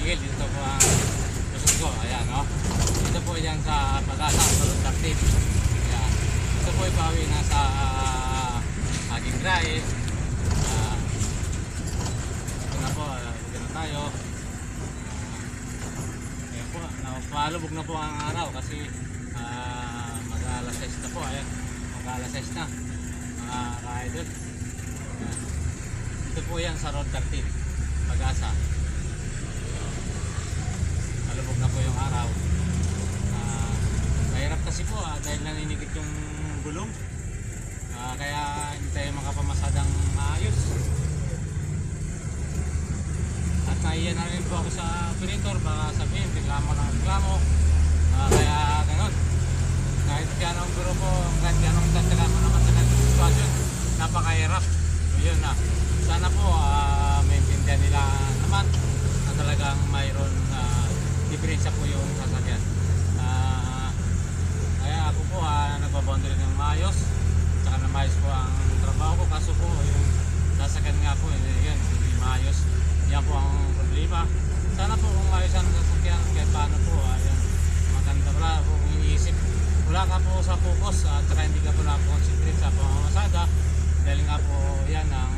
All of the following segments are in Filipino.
Miguel, dito po ang lusot ko. Ayan, no? Dito po yan sa Pag-asa, Salud Active. Ayan. Ito po ipawi na sa aking grahe. Ito na po, dito na tayo. Ayan po, napalubog na po ang araw kasi mag-alas 6 na po. Ayan, mag-alas 6 na. Mga ka-idol. Ito po yan sa Road 13, Pag-asa. Malubog na po yung araw. Mahirap kasi po dahil naninigit yung gulong. Kaya hindi tayo makapamasadang maayos. At naiyan na rin po ako sa operator, baka sabihin reklamo ng reklamo. Kaya ganun. Kahit ganong guro po, kahit ganong tatala mo naman sa ganong sitwasyon, napakahirap. So yun na. Sana po maintindihan nila naman na talagang mayroon diferensya po yung sasakyan. Kaya ako po nagbaboundary ng maayos, tsaka na maayos po ang trabaho ko, kaso po yung sasakyan nga po yun, hindi maayos. Yan po ang problema. Sana po kung maayos ang sasakyan, kahit paano po maganda. Wala po kung iniisip, wala ka po sa focus at saka hindi ka po na-concentrate sa pamamasada dahil nga po yan ang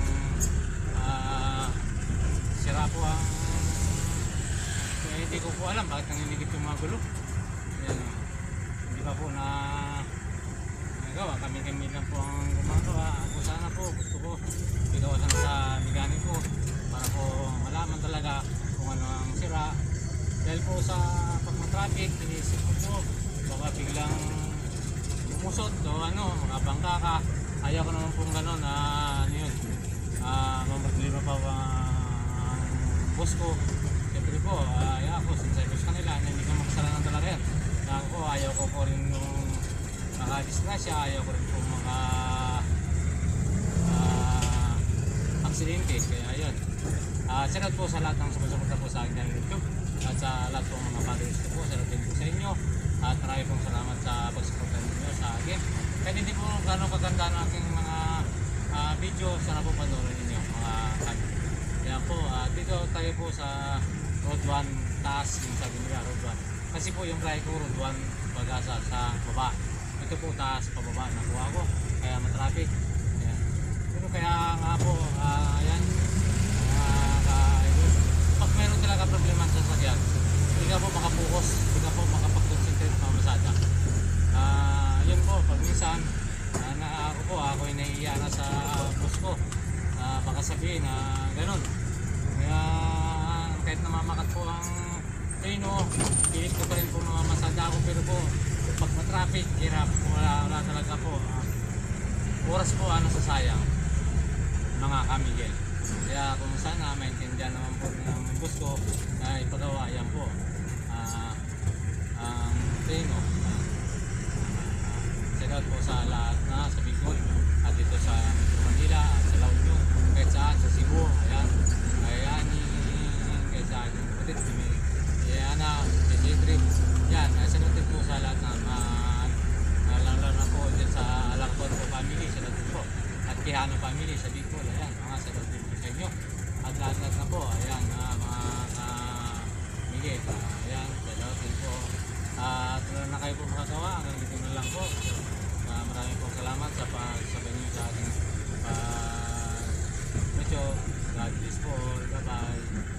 sira po ang hindi ko po alam bakit nanginigit yung mga gulo. Yan, hindi pa po na nagawa. Kami lang po ang gumagawa. Ako sana po gusto ko bigawasan sa mekanik ko para po malaman talaga kung ano ang sira. Dahil po sa pagmatraffic, inisip ko po baka biglang lumusot o mga bangka ka. Ayaw ko naman pong gano'n yun. Mamagulima pa ang boss ko. Siyempre po, ayaw ko, sinasayos kanila na hindi ko makasalanan talaga yan. Ayaw ko po rin yung makadisgrasya, ayaw ko rin po aksidente. Kaya yun. Salamat po sa lahat ng sumusuporta po sa akin ng YouTube at sa lahat po mga followers ko po. Salamat din po sa inyo at marami pong salamat sa pagsuporta ninyo sa akin. Kahit hindi po gano'ng kaganda ng aking mga video, sana po panoorin ninyo mga kami. Kaya po, dito tayo po sa Road 1 taas, yung sabi nila Road 1. Kasi po yung drive ko Road 1 Pag-asa sa baba. Ito po taas pababa, nakuha ko. Kaya matraffic. Pero kaya nga po, ayan, pag meron talaga problema sa sasakyan, hindi ka po makapokus, hindi ka po makapag-concentrate sa mamasada. Yun po, pag minsan, ako ay nahihiya na sa boss ko. Baka sabihin na ganun. Kaya kahit namamakat po ang treno, pilit ko pa rin po mamamasada ako, pero po pag matraffic, hirap, wala talaga po. Oras po nasasayang mga kamigel. Kaya kung sana maintindihan naman po ng boss ko na ipagawa yan po ang treno. Shout po sa lahat na sa Bicol at dito sa Metro Manila at sa La Union, kahit saan sa Cebu, ayan, Ayani, kahit sa akin kapatid, Ayana, J3, yan, shout po sa lahat na lalo na po dyan sa Alacon po family, shout po, at Quijano family sa Bicol, ayan, mga shout din po sa inyo, at lahat na po, ayan, mga Miguel, ayan, shout din po, at wala na kayo po makagawa, hanggang dito na lang po. Maraming pong salamat sa pagsabay niyo sa ating video. God bless po. Bye bye.